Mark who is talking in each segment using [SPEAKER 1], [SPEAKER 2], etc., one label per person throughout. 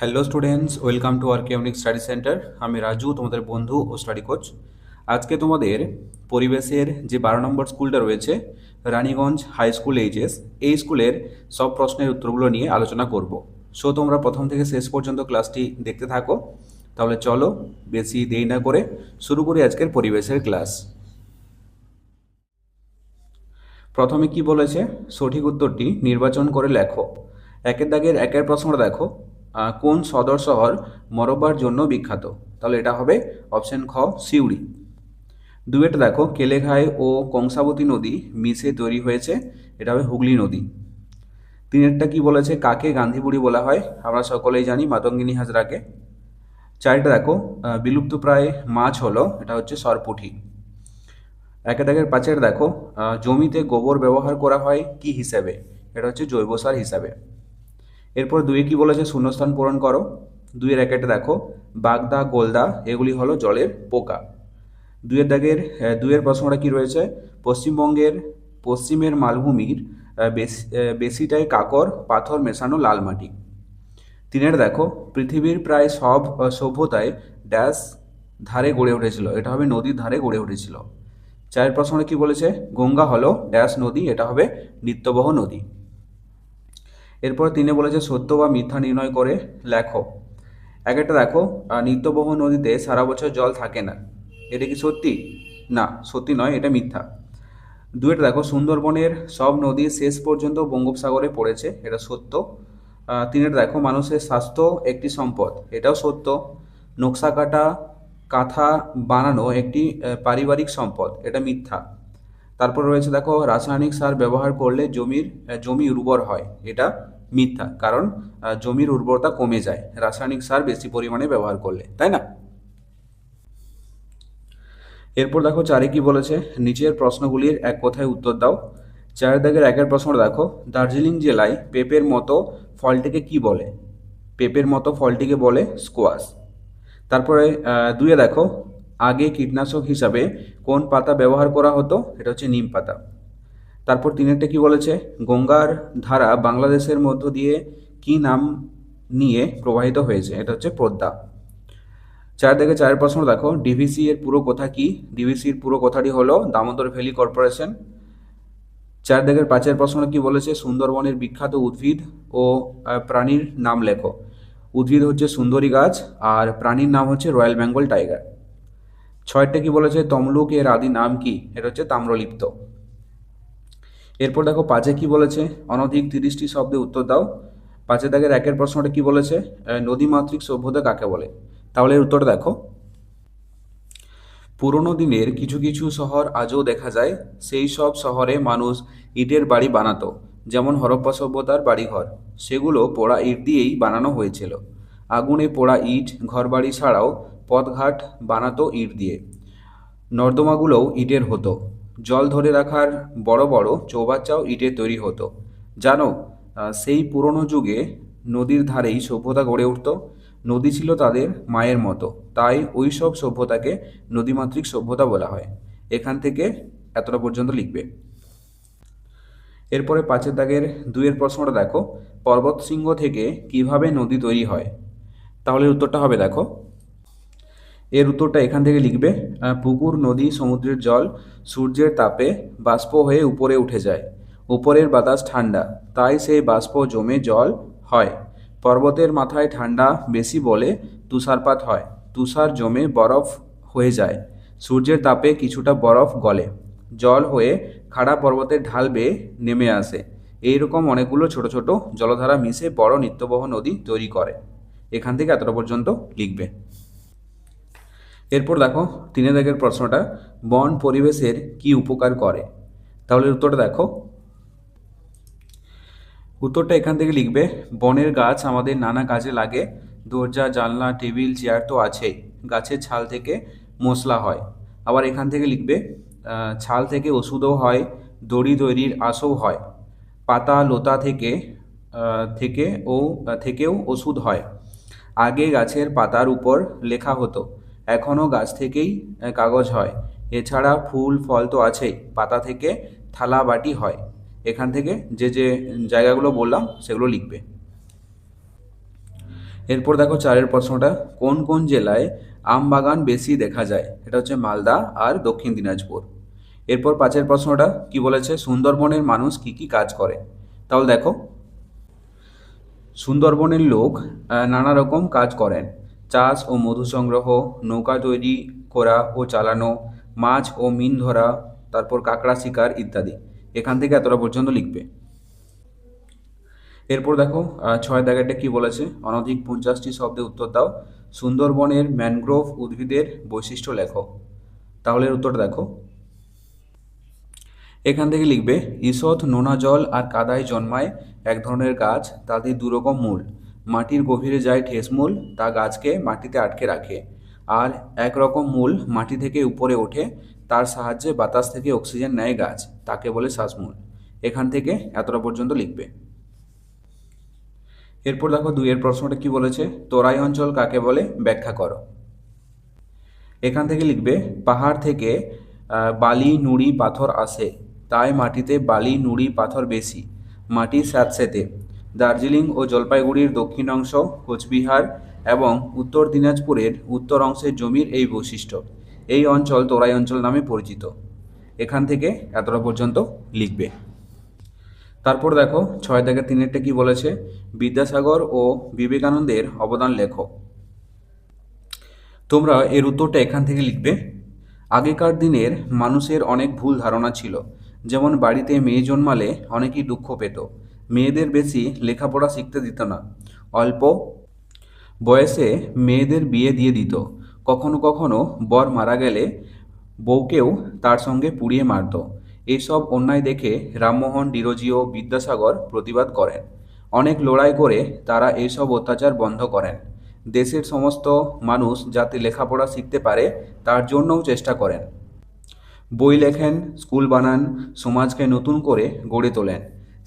[SPEAKER 1] Hello students, welcome to R K unique study centre. আমি রাজু, তোমাদের বন্ধু ও স্টাডি কোচ। আজকে তোমাদের পরিবেশের যে 12 নম্বর স্কুলটা রয়েছে, রানীগঞ্জ হাই স্কুল এইচএস, এই স্কুলের সব প্রশ্নের উত্তরগুলো নিয়ে আলোচনা করব। সো তোমরা প্রথম থেকে শেষ পর্যন্ত ক্লাসটি দেখতে থাকো। তাহলে চলো বেশি দেরি না করে শুরু করি আজকের পরিবেশের ক্লাস। প্রথমে কি বলেছে, সঠিক উত্তরটি নির্বাচন করে লেখো। একের দাগের একের প্রশ্নটা দেখো, কোন সদর শহর মরব্বার জন্য বিখ্যাত? তাহলে এটা হবে অপশন খ, সিউড়ি। দুয়েটা দেখো, কেলেঘাই ও কংসাবতী নদী মিশে তৈরি হয়েছে, এটা হবে হুগলি নদী। তিনেরটা কি বলেছে, কাকে গান্ধী বুড়ি বলা হয়? আমরা সকলেই জানি মাতঙ্গিনী হাজরাকে। চারটা দেখো, বিলুপ্তপ্রায় মাছ হলো, এটা হচ্ছে সরপুঁটি। একে দাগের পাঁচের দেখো, জমিতে গোবর ব্যবহার করা হয় কি হিসাবে? এটা হচ্ছে জৈব সার হিসাবে। এরপর দুয়ে কি বলেছে, শূন্যস্থান পূরণ করো। দুইয়ের একেটা দেখো, বাগদা গোলদা এগুলি হলো জলের পোকা। দুইয়ের প্রশ্নটা কি রয়েছে, পশ্চিমবঙ্গের পশ্চিমের মালভূমির বেশিটাই কাকর পাথর মেশানো লাল মাটি। তিনের দেখো, পৃথিবীর প্রায় সব সভ্যতায় ড্যাশ ধারে গড়ে উঠেছিল, এটা হবে নদীর ধারে গড়ে উঠেছিল। চারের প্রশ্নটা কি বলেছে, গঙ্গা হলো ড্যাশ নদী, এটা হবে নিত্যবহ নদী। এরপর তিনে বলেছে সত্য বা মিথ্যা নির্ণয় করে লেখো। এক একটা দেখো, নিত্যবহ নদীতে সারা বছর জল থাকে না, এটা কি সত্যি? না, সত্যি নয়, এটা মিথ্যা। দুয়েটা দেখো, সুন্দরবনের সব নদী শেষ পর্যন্ত বঙ্গোপসাগরে পড়েছে, এটা সত্য। তিনেরটা দেখো, মানুষের স্বাস্থ্য একটি সম্পদ, এটাও সত্য। নকশা কাটা কাঁথা বানানো একটি পারিবারিক সম্পদ, এটা মিথ্যা। তারপর রয়েছে দেখো, রাসায়নিক সার ব্যবহার করলে জমি উর্বর হয়, এটা মিথ্যা, কারণ জমির উর্বরতা কমে যায় রাসায়নিক সার বেশি পরিমাণে ব্যবহার করলে, তাই না? এরপর দেখো চারে কি বলেছে, নিচের প্রশ্নগুলির এক কথায় উত্তর দাও। চারের দাগের একের প্রশ্নটা দেখো, দার্জিলিং জেলায় পেঁপের মতো ফলটিকে কি বলে? পেঁপের মতো ফলটিকে বলে স্কোয়াশ। তারপরে দুয়ে দেখো, আগে কীটনাশক হিসাবে কোন পাতা ব্যবহার করা হতো? এটা হচ্ছে নিম পাতা। তারপর তিনেরটা কি বলেছে, গঙ্গার ধারা বাংলাদেশের মধ্য দিয়ে কি নাম নিয়ে প্রবাহিত হয়েছে? এটা হচ্ছে পদ্মা। চার থেকে চারের প্রশ্ন দেখো, ডিভিসি এর পুরো কথা কি? ডিভিসির পুরো কথাটি হলো দামোদর ভ্যালি কর্পোরেশন। চার দাগের পাঁচের প্রশ্ন কি বলেছে, সুন্দরবনের বিখ্যাত উদ্ভিদ ও প্রাণীর নাম লেখো। উদ্ভিদ হচ্ছে সুন্দরী গাছ, আর প্রাণীর নাম হচ্ছে রয়্যাল বেঙ্গল টাইগার। ছয়টা কি বলেছে, তমলুক এর আদি নাম কি? এটা হচ্ছে তাম্রলিপ্ত। এরপর দেখো পাঁচে কি বলেছে, অনধিক 30টি শব্দে উত্তর দাও। পাঁচের দাগের একের প্রশ্নটা কি বলেছে, নদীমাতৃক সভ্যতা কাকে বলে? তাহলে এর উত্তরটা দেখো, পুরনো দিনের কিছু কিছু শহর আজও দেখা যায়, সেই সব শহরে মানুষ ইটের বাড়ি বানাতো, যেমন হরপ্পা সভ্যতার বাড়িঘর, সেগুলো পোড়া ইট দিয়েই বানানো হয়েছিল। আগুনে পোড়া ইট ঘরবাড়ি ছাড়াও পথঘাট বানাতো ইট দিয়ে। নর্দমাগুলোও ইটের হতো। জল ধরে রাখার বড় বড় চৌবাচ্চাও ইটের তৈরি হতো। জানো, সেই পুরনো যুগে নদীর ধারেই সভ্যতা গড়ে উঠত। নদী ছিল তাদের মায়ের মতো, তাই ওই সব সভ্যতাকে নদীমাতৃক সভ্যতা বলা হয়। এখান থেকে এতটা পর্যন্ত লিখবে। এরপরে পাঁচের দাগের দুইয়ের প্রশ্নটা দেখো, পর্বত শৃঙ্গ থেকে কিভাবে নদী তৈরি হয়? তাহলে উত্তরটা হবে দেখো, এর উত্তরটা এখান থেকে লিখবে, পুকুর, নদী, সমুদ্রের জল সূর্যের তাপে বাষ্প হয়ে উপরে উঠে যায়। উপরের বাতাস ঠান্ডা, তাই সেই বাষ্প জমে জল হয়। পর্বতের মাথায় ঠান্ডা বেশি বলে তুষারপাত হয়। তুষার জমে বরফ হয়ে যায়। সূর্যের তাপে কিছুটা বরফ গলে, জল হয়ে খাড়া পর্বতের ঢাল বেয়ে নেমে আসে। এইরকম অনেকগুলো ছোট ছোট জলধারা মিশে বড় নিত্যবহ নদী তৈরি করে। এখান থেকে এতটা পর্যন্ত লিখবে। এরপর দেখো তিনে দাগের প্রশ্নটা, বন পরিবেশের কি উপকার করে? তাহলে উত্তরটা দেখো, উত্তরটা এখান থেকে লিখবে, বনের গাছ আমাদের নানা কাজে লাগে। দরজা, জানলা, টেবিল, চেয়ার তো আছেই। গাছের ছাল থেকে মশলা হয়। আবার এখান থেকে লিখবে, ছাল থেকে ওষুধও হয়, দড়ি তৈরির আঁশও হয়। পাতা লতা থেকে থেকে ও থেকেও ওষুধ হয়। আগে গাছের পাতার উপর লেখা হতো, এখনও গাছ থেকেই কাগজ হয়। এছাড়া ফুল ফল তো আছেই, পাতা থেকে থালা বাটি হয়। এখান থেকে যে যে জায়গাগুলো বললাম সেগুলো লিখবে। এরপর দেখো 4-এর প্রশ্নটা, কোন কোন জেলায় আম বাগান বেশি দেখা যায়? এটা হচ্ছে মালদা আর দক্ষিণ দিনাজপুর। এরপর 5-এর প্রশ্নটা কি বলেছে, সুন্দরবনের মানুষ কি কি কাজ করে? তাহলে দেখো, সুন্দরবনের লোক নানা রকম কাজ করেন। চাষ ও মধু সংগ্রহ, নৌকা তৈরি করা ও চালানো, মাছ ও মিন ধরা, তারপর কাঁকড়া শিকার ইত্যাদি। এখান থেকে এতটা পর্যন্ত লিখবে। এরপর দেখো 6 দাগেরটা কি বলেছে, অনধিক 50টি শব্দে উত্তর দাও। সুন্দরবনের ম্যানগ্রোভ উদ্ভিদের বৈশিষ্ট্য লেখো। তাহলে এর উত্তরটা দেখো, এখান থেকে লিখবে, ঈষৎ নোনা জল আর কাদায় জন্মায় এক ধরনের গাছ, তাদের দুরকম মূল। মাটির গভীরে যায় ঠেস মূল, তা গাছকে মাটিতে আটকে রাখে। আর একরকম মূল মাটি থেকে উপরে ওঠে, তার সাহায্যে বাতাস থেকে অক্সিজেন নেয় গাছ, তাকে বলে শ্বাসমূল। এখান থেকে এতটা পর্যন্ত লিখবে। এরপর দেখো 2-এর প্রশ্নটা কি বলেছে, তরাই অঞ্চল কাকে বলে ব্যাখ্যা করো। এখান থেকে লিখবে, পাহাড় থেকে বালি নুড়ি পাথর আসে, তাই মাটিতে বালি নুড়ি পাথর বেশি। মাটি স্যাঁতসেঁতে। দার্জিলিং ও জলপাইগুড়ির দক্ষিণ অংশ, কোচবিহার এবং উত্তর দিনাজপুরের উত্তর অংশের জমির এই বৈশিষ্ট্য। এই অঞ্চল তরাই অঞ্চল নামে পরিচিত। এখান থেকে এতটা পর্যন্ত লিখবে। তারপর দেখো 6-3-এরটা কি বলেছে, বিদ্যাসাগর ও বিবেকানন্দের অবদান লেখো। তোমরা এর উত্তরটা এখান থেকে লিখবে। আগেকার দিনের মানুষের অনেক ভুল ধারণা ছিল, যেমন বাড়িতে মেয়ে জন্মালে অনেকেই দুঃখ পেত, মেয়েদের বেশি লেখাপড়া শিখতে দিত না, অল্প বয়সে মেয়েদের বিয়ে দিয়ে দিত, কখনো কখনো বর মারা গেলে বউকেও তার সঙ্গে পুড়িয়ে মারত। এইসব অন্যায় দেখে রামমোহন ডিরোজি ও বিদ্যাসাগর প্রতিবাদ করেন। অনেক লড়াই করে তারা এইসব অত্যাচার বন্ধ করেন। দেশের সমস্ত মানুষ যাতে লেখাপড়া শিখতে পারে তার জন্যও চেষ্টা করেন। বই লেখেন, স্কুল বানান, সমাজকে নতুন করে গড়ে তোলেন।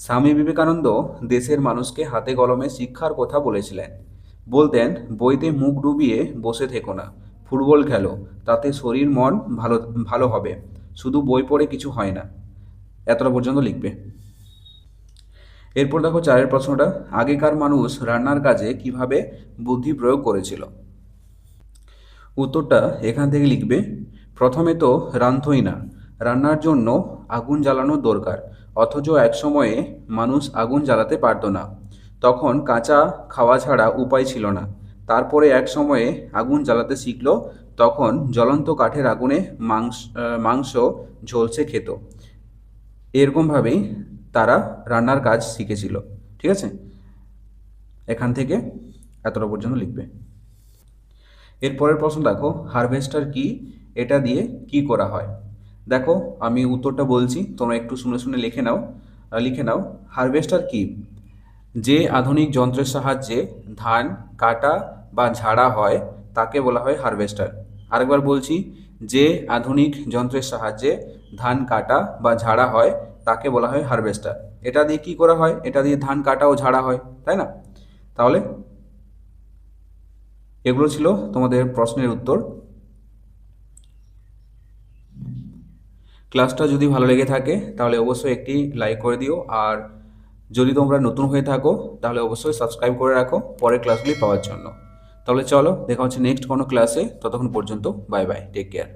[SPEAKER 1] স্বামী বিবেকানন্দ দেশের মানুষকে হাতে কলমে শিক্ষার কথা বলেছিলেন। বলতেন, বইতে মুখ ডুবিয়ে বসে থেকো না, ফুটবল খেলো, তাতে শরীর মন ভালো ভালো হবে, শুধু বই পড়ে কিছু হয় না। এতটা পর্যন্ত লিখবে। এরপর দেখো 4-এর প্রশ্নটা, আগেকার মানুষ রান্নার কাজে কিভাবে বুদ্ধি প্রয়োগ করেছিল? উত্তরটা এখান থেকে লিখবে। প্রথমে তো রাঁধতই না, রান্নার জন্য আগুন জ্বালানোর দরকার, অথচ এক সময়ে মানুষ আগুন জ্বালাতে পারত না, তখন কাঁচা খাওয়া ছাড়া উপায় ছিল না। তারপরে এক সময়ে আগুন জ্বালাতে শিখলো, তখন জ্বলন্ত কাঠের আগুনে মাংস ঝলসে খেত। এরকমভাবেই তারা রান্নার কাজ শিখেছিল। ঠিক আছে, এখান থেকে এতটা পর্যন্ত লিখবে। এরপরের প্রশ্ন দেখো, হারভেস্টার কি, এটা দিয়ে কি করা হয়? দেখো, আমি উত্তরটা বলছি, তোমরা একটু শুনে শুনে লিখে নাও। হারভেস্টার কি? যে আধুনিক যন্ত্রের সাহায্যে ধান কাটা বা ঝাড়া হয় তাকে বলা হয় হারভেস্টার। আরেকবার বলছি, যে আধুনিক যন্ত্রের সাহায্যে ধান কাটা বা ঝাড়া হয় তাকে বলা হয় হারভেস্টার। এটা দিয়ে কি করা হয়? এটা দিয়ে ধান কাটা ও ঝাড়া হয়, তাই না? তাহলে এগুলো ছিল তোমাদের প্রশ্নের উত্তর। ক্লাসটা যদি ভালো লেগে থাকে তাহলে অবশ্যই একটি লাইক করে দিও, আর যদি তোমরা নতুন হয়ে থাকো তাহলে অবশ্যই সাবস্ক্রাইব করে রাখো পরের ক্লাসগুলি পাওয়ার জন্য। তাহলে চলো, দেখা হচ্ছে নেক্সট কোনো ক্লাসে। ততক্ষণ পর্যন্ত বাই বাই, টেক কেয়ার।